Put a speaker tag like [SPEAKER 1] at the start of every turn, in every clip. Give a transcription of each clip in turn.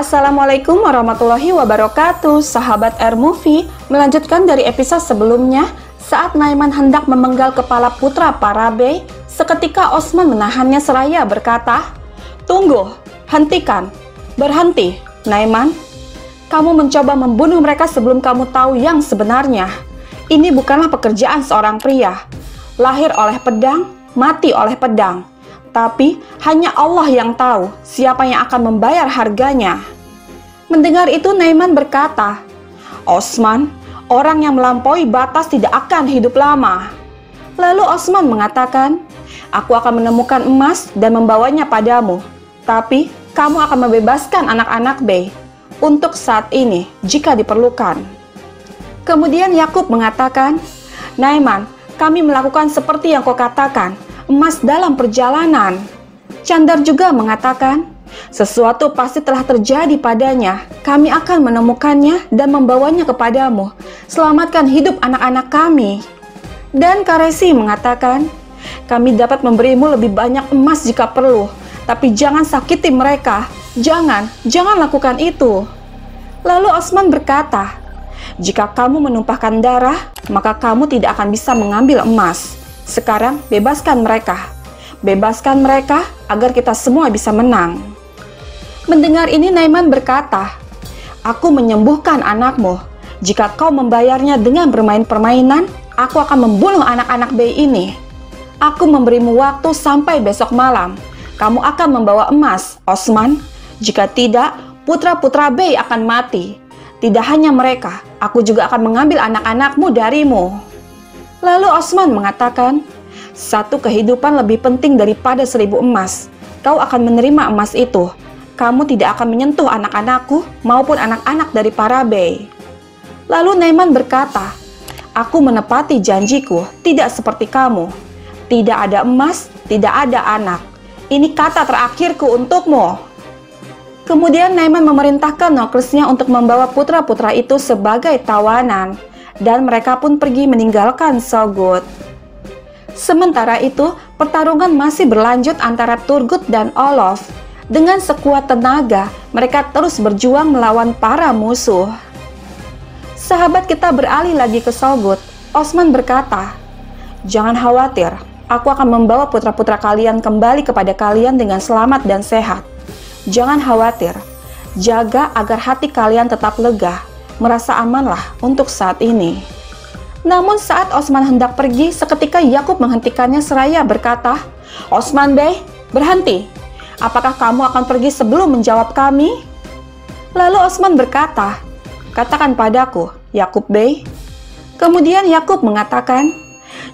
[SPEAKER 1] Assalamualaikum warahmatullahi wabarakatuh. Sahabat R-Movie, melanjutkan dari episode sebelumnya. Saat Naiman hendak memenggal kepala putra Parabey, seketika Osman menahannya seraya berkata, "Tunggu, hentikan, berhenti, Naiman. Kamu mencoba membunuh mereka sebelum kamu tahu yang sebenarnya. Ini bukanlah pekerjaan seorang pria. Lahir oleh pedang, mati oleh pedang. Tapi hanya Allah yang tahu siapa yang akan membayar harganya." Mendengar itu Naiman berkata, "Osman, orang yang melampaui batas tidak akan hidup lama." Lalu Osman mengatakan, "Aku akan menemukan emas dan membawanya padamu. Tapi kamu akan membebaskan anak-anak Bey untuk saat ini jika diperlukan." Kemudian Yakub mengatakan, "Naiman, kami melakukan seperti yang kau katakan, emas dalam perjalanan." Chandar juga mengatakan, "Sesuatu pasti telah terjadi padanya. Kami akan menemukannya dan membawanya kepadamu. Selamatkan hidup anak-anak kami." Dan Karesi mengatakan, "Kami dapat memberimu lebih banyak emas jika perlu, tapi jangan sakiti mereka. Jangan lakukan itu." Lalu Osman berkata, "Jika kamu menumpahkan darah, maka kamu tidak akan bisa mengambil emas. Sekarang bebaskan mereka. Bebaskan mereka agar kita semua bisa menang." Mendengar ini Naiman berkata, "Aku menyembuhkan anakmu. Jika kau membayarnya dengan bermain permainan, aku akan membunuh anak-anak Bey ini. Aku memberimu waktu sampai besok malam. Kamu akan membawa emas, Osman. Jika tidak, putra-putra Bey akan mati. Tidak hanya mereka, aku juga akan mengambil anak-anakmu darimu." Lalu Osman mengatakan, "Satu kehidupan lebih penting daripada 1000 emas. Kau akan menerima emas itu. Kamu tidak akan menyentuh anak-anakku maupun anak-anak dari Parabey." Lalu Naiman berkata, "Aku menepati janjiku, tidak seperti kamu. Tidak ada emas, tidak ada anak. Ini kata terakhirku untukmu." Kemudian Naiman memerintahkan nokersnya untuk membawa putra-putra itu sebagai tawanan, dan mereka pun pergi meninggalkan Sogod. Sementara itu, pertarungan masih berlanjut antara Turgut dan Olof. Dengan sekuat tenaga, mereka terus berjuang melawan para musuh. Sahabat kita beralih lagi ke Sogod. Osman berkata, "Jangan khawatir, aku akan membawa putra-putra kalian kembali kepada kalian dengan selamat dan sehat. Jangan khawatir, jaga agar hati kalian tetap lega, merasa amanlah untuk saat ini." Namun saat Osman hendak pergi, seketika Yakub menghentikannya seraya berkata, "Osman Bey, berhenti. Apakah kamu akan pergi sebelum menjawab kami?" Lalu Osman berkata, "Katakan padaku, Yakub Bey." Kemudian Yakub mengatakan,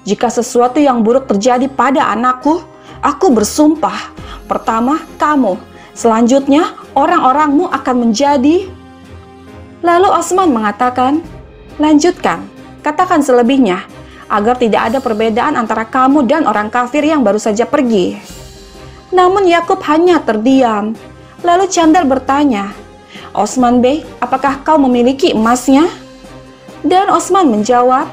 [SPEAKER 1] "Jika sesuatu yang buruk terjadi pada anakku, aku bersumpah, pertama kamu, selanjutnya orang-orangmu akan menjadi..." Lalu Osman mengatakan, "Lanjutkan, katakan selebihnya, agar tidak ada perbedaan antara kamu dan orang kafir yang baru saja pergi." Namun Yakub hanya terdiam. Lalu Chandar bertanya, "Osman Bey, apakah kau memiliki emasnya?" Dan Osman menjawab,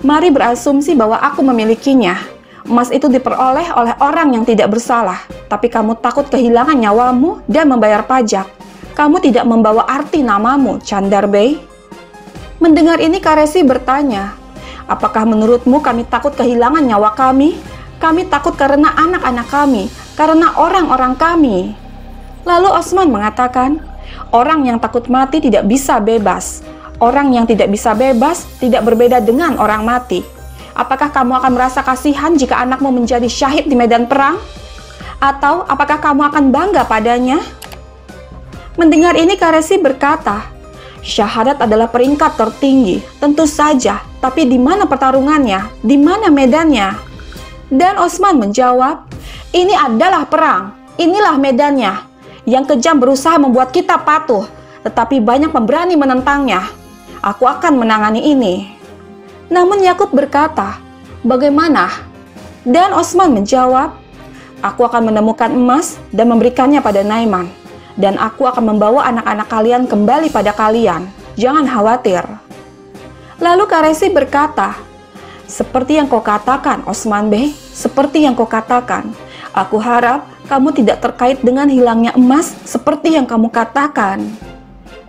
[SPEAKER 1] "Mari berasumsi bahwa aku memilikinya. Emas itu diperoleh oleh orang yang tidak bersalah, tapi kamu takut kehilangan nyawamu dan membayar pajak. Kamu tidak membawa arti namamu, Chandar Bey." Mendengar ini Karesi bertanya, "Apakah menurutmu kami takut kehilangan nyawa kami? Kami takut karena anak-anak kami, karena orang-orang kami." Lalu Osman mengatakan, "Orang yang takut mati tidak bisa bebas. Orang yang tidak bisa bebas tidak berbeda dengan orang mati. Apakah kamu akan merasa kasihan jika anakmu menjadi syahid di medan perang? Atau apakah kamu akan bangga padanya?" Mendengar ini Karesi berkata, "Syahadat adalah peringkat tertinggi, tentu saja. Tapi di mana pertarungannya? Di mana medannya?" Dan Osman menjawab, "Ini adalah perang. Inilah medannya. Yang kejam berusaha membuat kita patuh, tetapi banyak pemberani menentangnya. Aku akan menangani ini." Namun Yakub berkata, "Bagaimana?" Dan Osman menjawab, "Aku akan menemukan emas dan memberikannya pada Naiman. Dan aku akan membawa anak-anak kalian kembali pada kalian. Jangan khawatir." Lalu Karesi berkata, "Seperti yang kau katakan, Osman Bey, seperti yang kau katakan. Aku harap kamu tidak terkait dengan hilangnya emas seperti yang kamu katakan.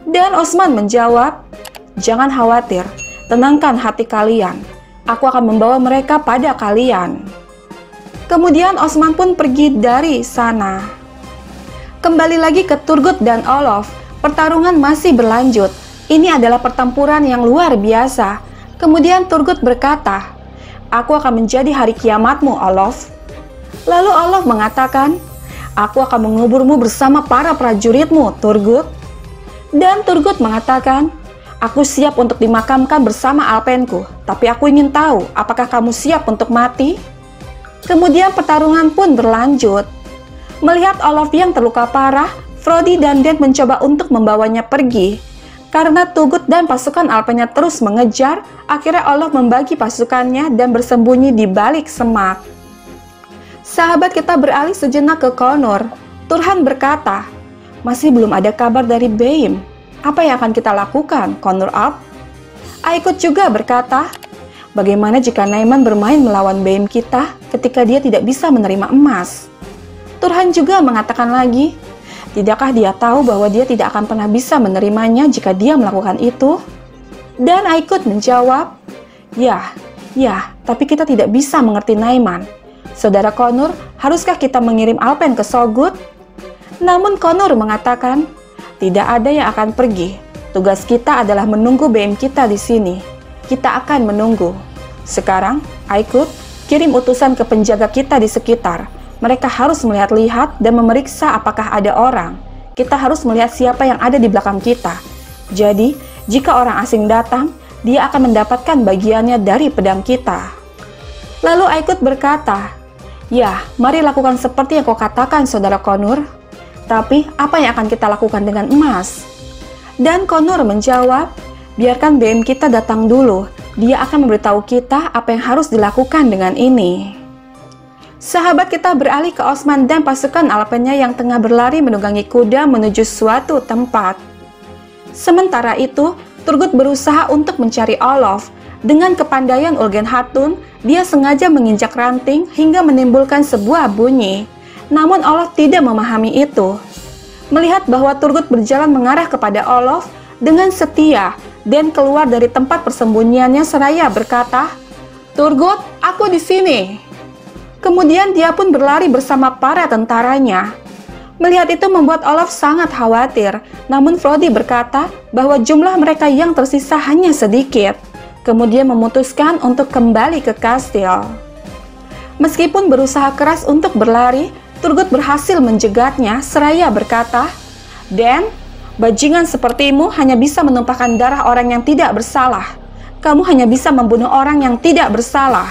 [SPEAKER 1] Dan Osman menjawab, jangan khawatir, tenangkan hati kalian. Aku akan membawa mereka pada kalian. Kemudian Osman pun pergi dari sana. Kembali lagi ke Turgut dan Olof. Pertarungan masih berlanjut. Ini adalah pertempuran yang luar biasa. Kemudian Turgut berkata, aku akan menjadi hari kiamatmu, Olof. Lalu Olof mengatakan, aku akan menguburmu bersama para prajuritmu, Turgut. Dan Turgut mengatakan, aku siap untuk dimakamkan bersama alpenku, tapi aku ingin tahu apakah kamu siap untuk mati? Kemudian pertarungan pun berlanjut. Melihat Olof yang terluka parah, Frodi dan Den mencoba untuk membawanya pergi. Karena Turgut dan pasukan alpennya terus mengejar, akhirnya Olof membagi pasukannya dan bersembunyi di balik semak. Sahabat kita beralih sejenak ke Connor. Turhan berkata, masih belum ada kabar dari Beim. Apa yang akan kita lakukan, Connor Up? Aikut juga berkata, bagaimana jika Naiman bermain melawan Beim kita ketika dia tidak bisa menerima emas? Turhan juga mengatakan lagi, tidakkah dia tahu bahwa dia tidak akan pernah bisa menerimanya jika dia melakukan itu? Dan Aikut menjawab, ya, tapi kita tidak bisa mengerti Naiman. Saudara Connor, haruskah kita mengirim Alpen ke Sogut? Namun Connor mengatakan, tidak ada yang akan pergi. Tugas kita adalah menunggu BM kita di sini. Kita akan menunggu. Sekarang, Aikut, kirim utusan ke penjaga kita di sekitar. Mereka harus melihat-lihat dan memeriksa apakah ada orang. Kita harus melihat siapa yang ada di belakang kita. Jadi, jika orang asing datang, dia akan mendapatkan bagiannya dari pedang kita. Lalu Aikut berkata, ya, mari lakukan seperti yang kau katakan, Saudara Connor. Tapi, apa yang akan kita lakukan dengan emas? Dan Connor menjawab, biarkan BM kita datang dulu. Dia akan memberitahu kita apa yang harus dilakukan dengan ini. Sahabat kita beralih ke Osman dan pasukan alpennya yang tengah berlari menunggangi kuda menuju suatu tempat. Sementara itu, Turgut berusaha untuk mencari Olof. Dengan kepandaian Urgen Hatun, dia sengaja menginjak ranting hingga menimbulkan sebuah bunyi. Namun Olof tidak memahami itu. Melihat bahwa Turgut berjalan mengarah kepada Olof dengan setia, Dan keluar dari tempat persembunyiannya seraya berkata, "Turgut, aku di sini." Kemudian dia pun berlari bersama para tentaranya. Melihat itu membuat Olaf sangat khawatir, namun Frodi berkata bahwa jumlah mereka yang tersisa hanya sedikit. Kemudian memutuskan untuk kembali ke kastil. Meskipun berusaha keras untuk berlari, Turgut berhasil menjegatnya seraya berkata, "Dan, bajingan sepertimu hanya bisa menumpahkan darah orang yang tidak bersalah. Kamu hanya bisa membunuh orang yang tidak bersalah."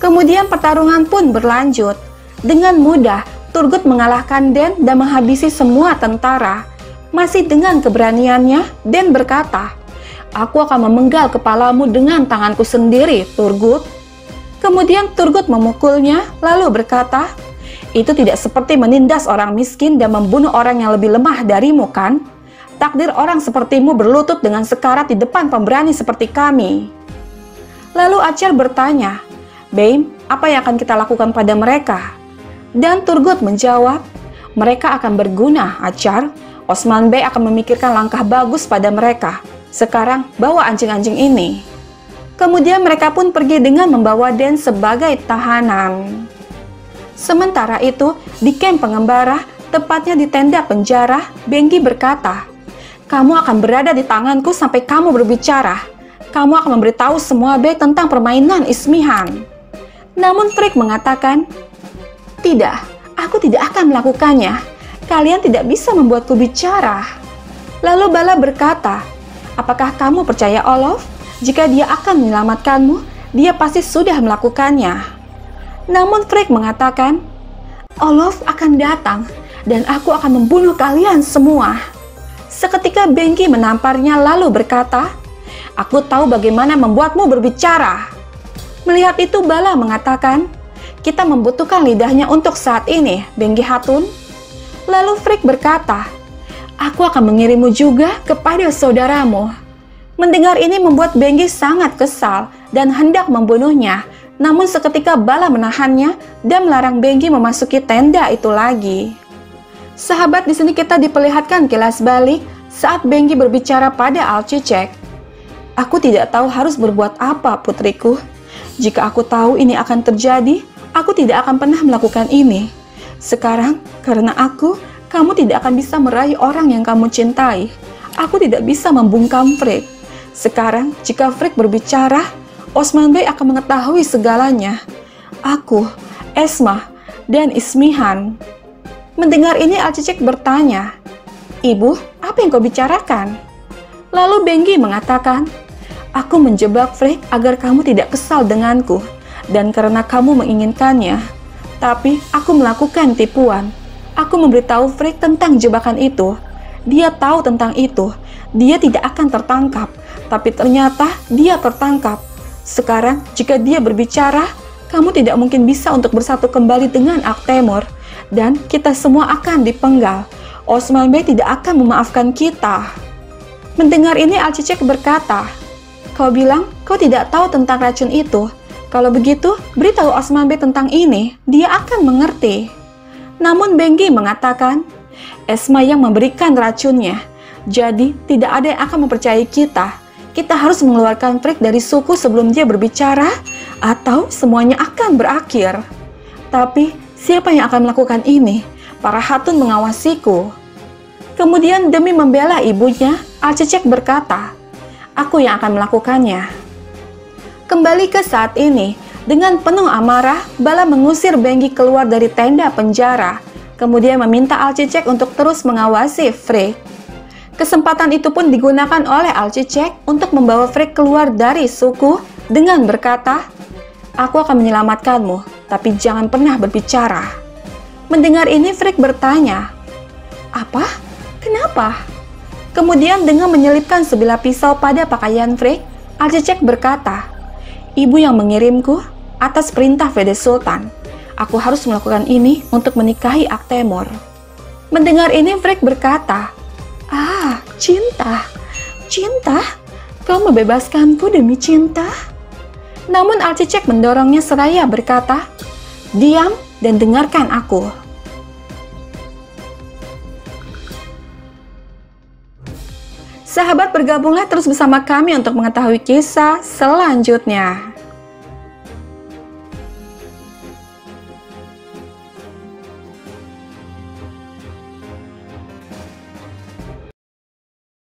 [SPEAKER 1] Kemudian pertarungan pun berlanjut. Dengan mudah, Turgut mengalahkan Den dan menghabisi semua tentara. Masih dengan keberaniannya, Den berkata, "Aku akan memenggal kepalamu dengan tanganku sendiri, Turgut." Kemudian Turgut memukulnya, lalu berkata, "Itu tidak seperti menindas orang miskin dan membunuh orang yang lebih lemah darimu, kan? Takdir orang sepertimu berlutut dengan sekarat di depan pemberani seperti kami." Lalu Acel bertanya, "Beim, apa yang akan kita lakukan pada mereka?" Dan Turgut menjawab, "Mereka akan berguna, Acar. Osman Bey akan memikirkan langkah bagus pada mereka. Sekarang, bawa anjing-anjing ini." Kemudian mereka pun pergi dengan membawa Den sebagai tahanan. Sementara itu, di kamp pengembara, tepatnya di tenda penjara, Bengki berkata, "Kamu akan berada di tanganku sampai kamu berbicara. Kamu akan memberitahu semua Bey tentang permainan Ismihan." Namun Frik mengatakan, "Tidak, aku tidak akan melakukannya. Kalian tidak bisa membuatku bicara." Lalu Bala berkata, "Apakah kamu percaya Olof? Jika dia akan menyelamatkanmu, dia pasti sudah melakukannya." Namun Frik mengatakan, "Olof akan datang dan aku akan membunuh kalian semua." Seketika Bengki menamparnya lalu berkata, "Aku tahu bagaimana membuatmu berbicara." Melihat itu Bala mengatakan, "Kita membutuhkan lidahnya untuk saat ini, Bengki Hatun." Lalu Frik berkata, "Aku akan mengirimmu juga kepada saudaramu." Mendengar ini membuat Bengki sangat kesal dan hendak membunuhnya. Namun seketika Bala menahannya dan melarang Bengi memasuki tenda itu lagi. Sahabat, di sini kita diperlihatkan kilas balik saat Bengi berbicara pada Alcicek. Aku tidak tahu harus berbuat apa, putriku. Jika aku tahu ini akan terjadi, aku tidak akan pernah melakukan ini. Sekarang, karena kamu tidak akan bisa meraih orang yang kamu cintai. Aku tidak bisa membungkam Frigg. Sekarang, jika Frigg berbicara, Osman Bey akan mengetahui segalanya. Aku, Esma, dan Ismihan. Mendengar ini, Alcicek bertanya, "Ibu, apa yang kau bicarakan?" Lalu Bengi mengatakan, "Aku menjebak Frigg agar kamu tidak kesal denganku, dan karena kamu menginginkannya. Tapi aku melakukan tipuan. Aku memberitahu Frigg tentang jebakan itu. Dia tahu tentang itu. Dia tidak akan tertangkap. Tapi ternyata dia tertangkap. Sekarang, jika dia berbicara, kamu tidak mungkin bisa untuk bersatu kembali dengan Aktemur. Dan kita semua akan dipenggal. Osman Bey tidak akan memaafkan kita." Mendengar ini, Alcicek berkata, "Kau bilang kau tidak tahu tentang racun itu. Kalau begitu, beritahu Osman Bey tentang ini. Dia akan mengerti." Namun Bengi mengatakan, "Esma yang memberikan racunnya. Jadi tidak ada yang akan mempercayai kita. Kita harus mengeluarkan Frigg dari suku sebelum dia berbicara, atau semuanya akan berakhir. Tapi siapa yang akan melakukan ini? Para Hatun mengawasiku." Kemudian demi membela ibunya, Alcicek berkata, "Aku yang akan melakukannya." Kembali ke saat ini, dengan penuh amarah, Bala mengusir Bengi keluar dari tenda penjara, kemudian meminta Alcicek untuk terus mengawasi Frigg. Kesempatan itu pun digunakan oleh Alcicek untuk membawa Frigg keluar dari suku dengan berkata, "Aku akan menyelamatkanmu, tapi jangan pernah berbicara." Mendengar ini, Frigg bertanya, "Apa? Kenapa?" Kemudian dengan menyelipkan sebilah pisau pada pakaian Frigg, Alcicek berkata, "Ibu yang mengirimku atas perintah Vede Sultan. Aku harus melakukan ini untuk menikahi Aktemur." Mendengar ini, Frigg berkata, "Ah, cinta. Cinta? Kau membebaskanku demi cinta?" Namun Alcicek mendorongnya seraya berkata, "Diam dan dengarkan aku." Sahabat, bergabunglah terus bersama kami untuk mengetahui kisah selanjutnya.